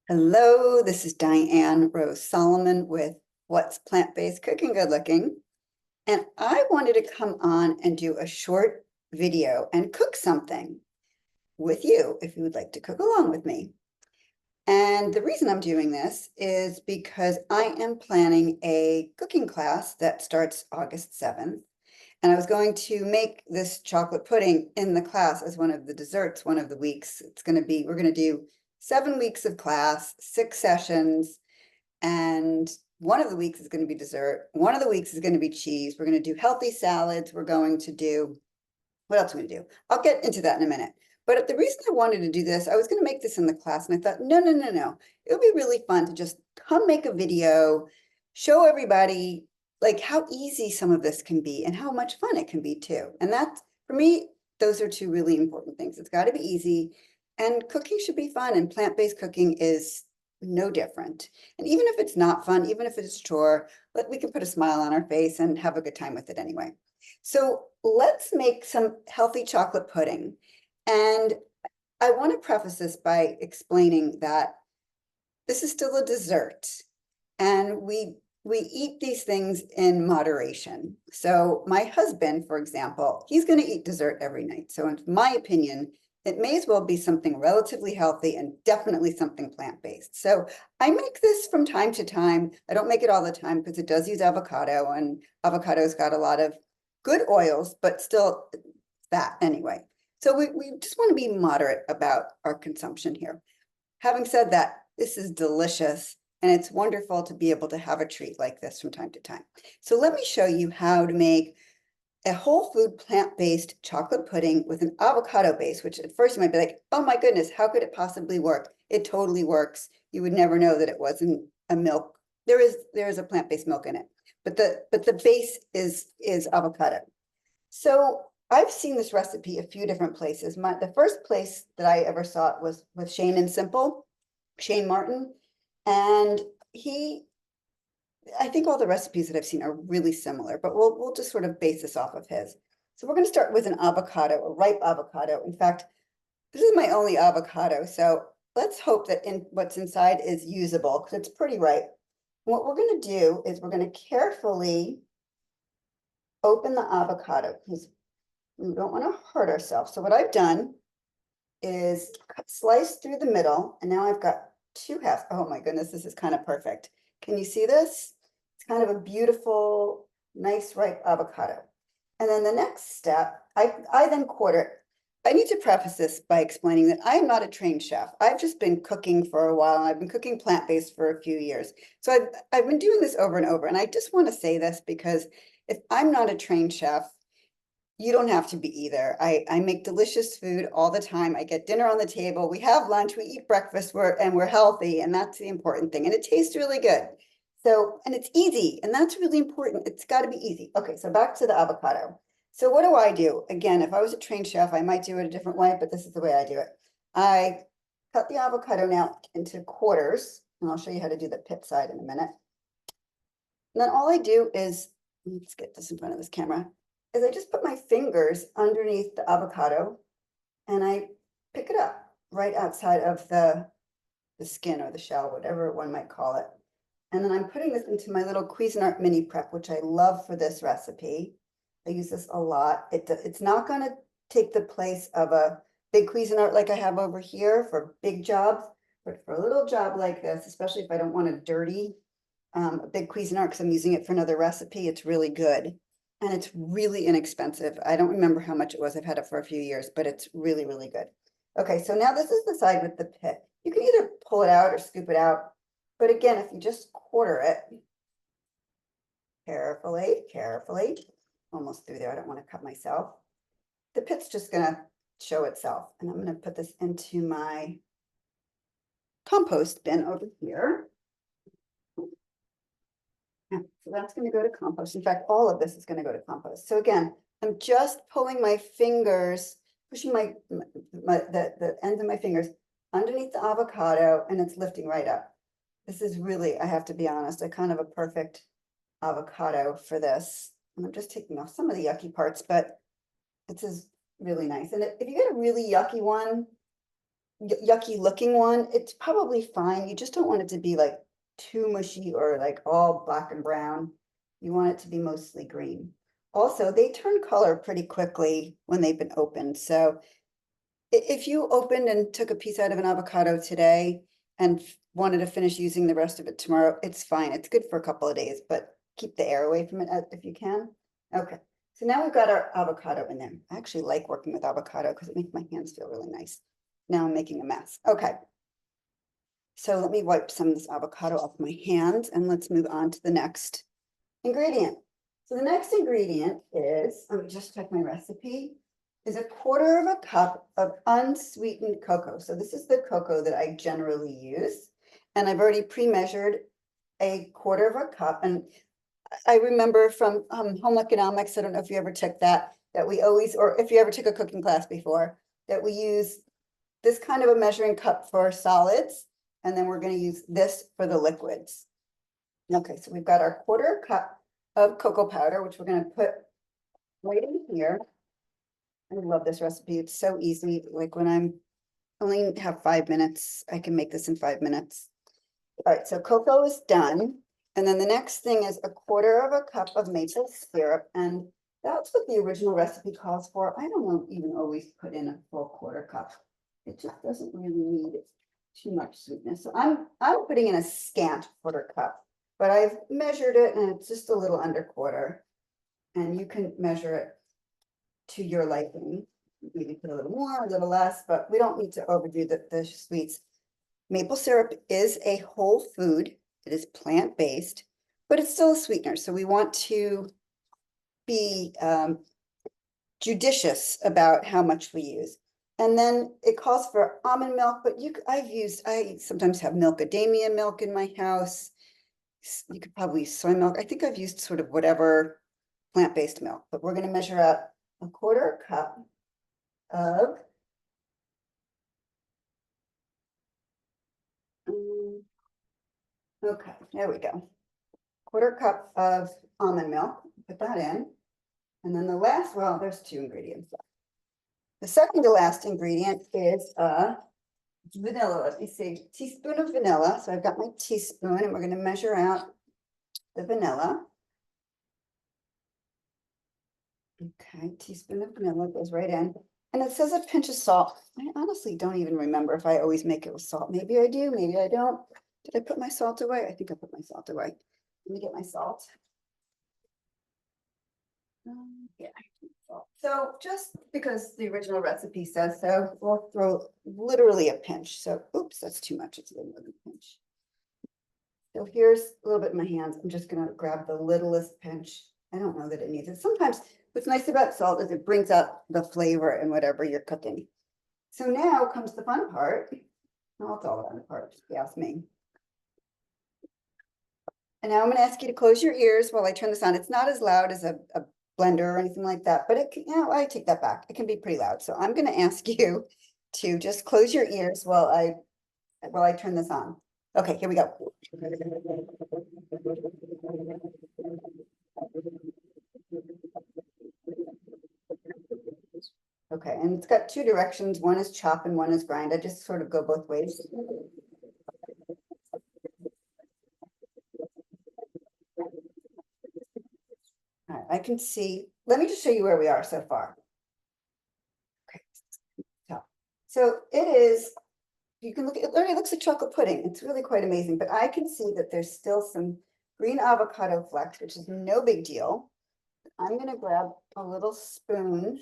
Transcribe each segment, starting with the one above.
Hello, this is Diane Rose Solomon with What's Plant-Based Cooking Good Looking. And I wanted to come on and do a short video and cook something with you if you would like to cook along with me. And the reason I'm doing this is because I am planning a cooking class that starts August 7th. And I was going to make this chocolate pudding in the class as one of the desserts, one of the weeks. We're going to do 7 weeks of class, 6 sessions, and one of the weeks is going to be dessert. One of the weeks is going to be cheese. We're going to do healthy salads. We're going to do, what else are we going to do? I'll get into that in a minute. But the reason I wanted to do this, I was going to make this in the class, and I thought, no. It would be really fun to just come make a video, show everybody like how easy some of this can be and how much fun it can be too. And that's, for me, those are two really important things. It's got to be easy, and cooking should be fun, and plant-based cooking is no different. And even if it's not fun, even if it's a chore, we can put a smile on our face and have a good time with it anyway. So let's make some healthy chocolate pudding. And I want to preface this by explaining that this is still a dessert, and we eat these things in moderation. So my husband, for example, he's going to eat dessert every night. So in my opinion, it may as well be something relatively healthy and definitely something plant-based. So I make this from time to time. I don't make it all the time because it does use avocado, and avocado's got a lot of good oils, but still fat anyway. So we just want to be moderate about our consumption here. Having said that, this is delicious, and it's wonderful to be able to have a treat like this from time to time. So let me show you how to make a whole food plant-based chocolate pudding with an avocado base, which at first you might be like, oh my goodness, how could it possibly work? It totally works. You would never know that it wasn't a milk. There is a plant-based milk in it, but the base is avocado. So I've seen this recipe a few different places. The first place that I ever saw it was with Shane and Simple, Shane Martin, and I think all the recipes that I've seen are really similar, but we'll just sort of base this off of his. So we're going to start with an avocado, a ripe avocado. In fact, this is my only avocado, so let's hope that what's inside is usable because it's pretty ripe. What we're going to do is we're going to carefully open the avocado because we don't want to hurt ourselves. So what I've done is slice through the middle, and now I've got 2 halves. Oh my goodness, this is kind of perfect. Can you see this? It's kind of a beautiful, nice, ripe avocado. And then the next step, I then quarter it. I need to preface this by explaining that I am not a trained chef. I've just been cooking for a while, and I've been cooking plant-based for a few years. So I've been doing this over and over, and I just want to say this because if I'm not a trained chef, you don't have to be either. I make delicious food all the time. I get dinner on the table. We have lunch, we eat breakfast, and we're healthy, and that's the important thing. And it tastes really good. So, and it's easy, and that's really important. It's got to be easy. Okay, so back to the avocado. So what do? Again, if I was a trained chef, I might do it a different way, but this is the way I do it. I cut the avocado now into quarters, and I'll show you how to do the pit side in a minute. And then all I do is, let's get this in front of this camera, is I just put my fingers underneath the avocado and I pick it up right outside of the skin or the shell, whatever one might call it. And then I'm putting this into my little Cuisinart mini prep, which I love for this recipe. I use this a lot. It's not going to take the place of a big Cuisinart like I have over here for big jobs, but for a little job like this, especially if I don't want to dirty a big Cuisinart because I'm using it for another recipe, it's really good. And it's really inexpensive. I don't remember how much it was. I've had it for a few years, but it's really, really good. Okay, so now this is the side with the pit. You can either pull it out or scoop it out. But again, if you just quarter it carefully, almost through there. I don't want to cut myself. The pit's just going to show itself. And I'm going to put this into my compost bin over here. Yeah, so that's going to go to compost. In fact, all of this is going to go to compost. So again, I'm just pulling my fingers, pushing the ends of my fingers underneath the avocado, and it's lifting right up. This is really, I have to be honest, a kind of a perfect avocado for this. And I'm just taking off some of the yucky parts, but this is really nice. And if you get a really yucky one, yucky looking one, it's probably fine. You just don't want it to be like too mushy or like all black and brown. You want it to be mostly green. Also, they turn color pretty quickly when they've been opened. So if you opened and took a piece out of an avocado today and wanted to finish using the rest of it tomorrow, it's fine. It's good for a couple of days, but keep the air away from it if you can. Okay, so now we've got our avocado in there. I actually like working with avocado because it makes my hands feel really nice. Now I'm making a mess. Okay. So let me wipe some of this avocado off my hands and let's move on to the next ingredient. So the next ingredient is, let me just check my recipe, is 1/4 cup of unsweetened cocoa. So this is the cocoa that I generally use. And I've already pre-measured 1/4 cup. And I remember from home economics, I don't know if you ever took that we always, or if you ever took a cooking class before, that we use this kind of a measuring cup for solids. And then we're going to use this for the liquids. Okay, so we've got our 1/4 cup of cocoa powder, which we're going to put right in here. I love this recipe. It's so easy. Like when I'm only have 5 minutes, I can make this in 5 minutes. All right, so cocoa is done. And then the next thing is 1/4 cup of maple syrup. And that's what the original recipe calls for. I don't even always put in a full 1/4 cup. It just doesn't really need too much sweetness. So I'm putting in a scant 1/4 cup, but I've measured it and it's just a little under 1/4. And you can measure it to your liking. Maybe put a little more, a little less, but we don't need to overdo the sweets. Maple syrup is a whole food. It is plant-based, but it's still a sweetener. So we want to be judicious about how much we use. And then it calls for almond milk, but I sometimes have milkadamia milk in my house. You could probably use soy milk. I think I've used sort of whatever plant-based milk, but we're going to measure out 1/4 cup of okay, there we go. 1/4 cup of almond milk, put that in. And then the last, well, there's 2 ingredients left. The second to last ingredient is vanilla. Let me see, teaspoon of vanilla. So I've got my teaspoon and we're going to measure out the vanilla. Okay, teaspoon of vanilla goes right in. And it says a pinch of salt. I honestly don't even remember if I always make it with salt. Maybe I do, maybe I don't. Did I put my salt away? I think I put my salt away. Let me get my salt. Yeah. So just because the original recipe says so, we'll throw literally a pinch. So, oops, that's too much. It's a little more than a pinch. So here's a little bit in my hands. I'm just going to grab the littlest pinch. I don't know that it needs it. Sometimes what's nice about salt is it brings out the flavor in whatever you're cooking. So now comes the fun part. Well, it's all the fun part, if you ask me. And now I'm going to ask you to close your ears while I turn this on. It's not as loud as a blender or anything like that, but it can, I take that back. It can be pretty loud. So I'm going to ask you to just close your ears while I turn this on. Okay, here we go. Okay, and it's got 2 directions. One is chop and one is grind. I just sort of go both ways. All right, I can see. Let me just show you where we are so far. Okay, so it is. You can look at it, already looks like chocolate pudding. It's really quite amazing, but I can see that there's still some green avocado flecks, which is no big deal. I'm going to grab a little spoon.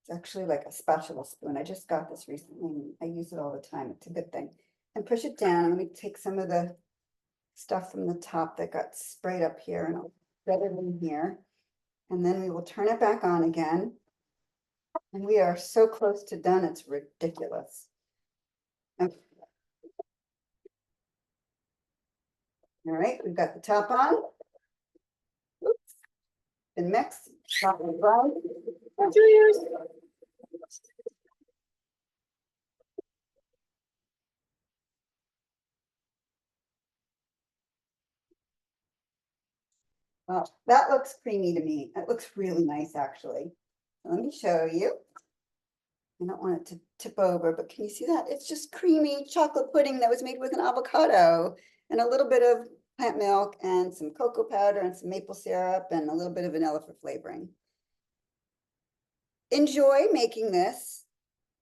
It's actually like a spatula spoon. I just got this recently. I use it all the time. It's a good thing. And push it down. Let me take some of the stuff from the top that got sprayed up here and I'll spread it in here. And then we will turn it back on again. And we are so close to done, it's ridiculous. Okay. All right, we've got the top on. Oops. Been mixed. Top and brown. Well, that looks creamy to me. It looks really nice, actually. Let me show you. I don't want it to tip over, but can you see that? It's just creamy chocolate pudding that was made with an avocado and a little bit of plant milk and some cocoa powder and some maple syrup and a little bit of vanilla for flavoring. Enjoy making this.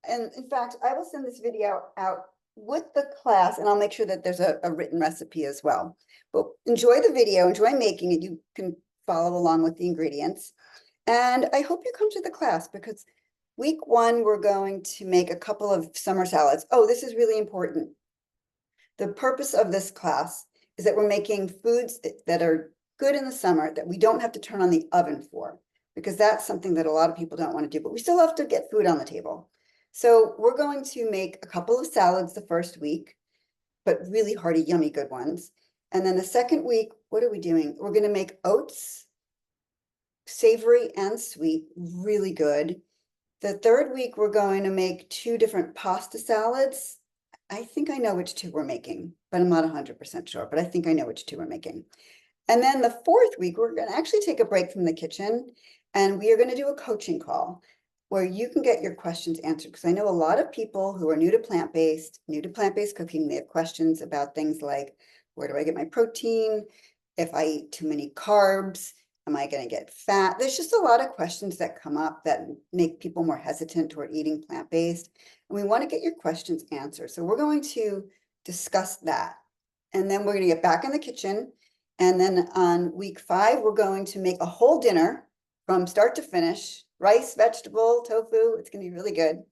And in fact, I will send this video out with the class, and I'll make sure that there's a written recipe as well. But enjoy the video, enjoy making it. You can follow along with the ingredients. And I hope you come to the class because week 1, we're going to make a couple of summer salads. Oh, this is really important. The purpose of this class is that we're making foods that are good in the summer that we don't have to turn on the oven for, because that's something that a lot of people don't want to do, but we still have to get food on the table. So we're going to make a couple of salads the first week, but really hearty, yummy, good ones. And then the second week, what are we doing? We're going to make oats, savory and sweet, really good. The third week, we're going to make 2 different pasta salads. I think I know which 2 we're making, but I'm not 100% sure, but I think I know which 2 we're making. And then the 4th week, we're going to actually take a break from the kitchen, and we are going to do a coaching call where you can get your questions answered. Because I know a lot of people who are new to plant-based cooking, they have questions about things like, where do I get my protein? If I eat too many carbs, am I going to get fat? There's just a lot of questions that come up that make people more hesitant toward eating plant-based. And we want to get your questions answered. So we're going to discuss that. And then we're going to get back in the kitchen. And then on week 5, we're going to make a whole dinner from start to finish, rice, vegetable, tofu. It's going to be really good.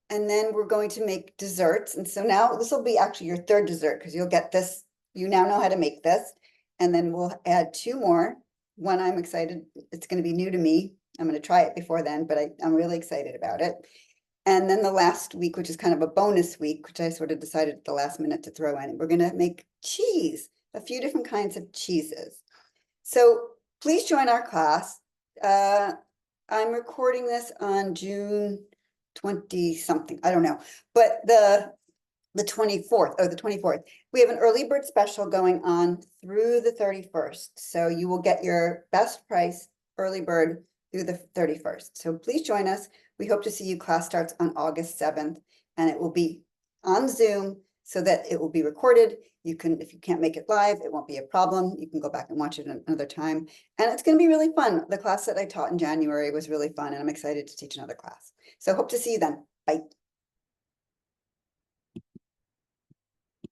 And then we're going to make desserts. And so now this will be actually your 3rd dessert because you'll get this. You now know how to make this. And then we'll add 2 more. One I'm excited. It's going to be new to me. I'm going to try it before then, but I'm really excited about it. And then the last week, which is kind of a bonus week, which I sort of decided at the last minute to throw in, we're going to make cheese, a few different kinds of cheeses. So please join our class. I'm recording this on June 20 something. I don't know, but the 24th, the 24th, we have an early bird special going on through the 31st. So you will get your best price early bird through the 31st. So please join us. We hope to see you. Class starts on August 7th, and it will be on Zoom so that it will be recorded. You can, if you can't make it live, it won't be a problem. You can go back and watch it another time. And it's going to be really fun. The class that I taught in January was really fun, and I'm excited to teach another class. So hope to see you then. Bye.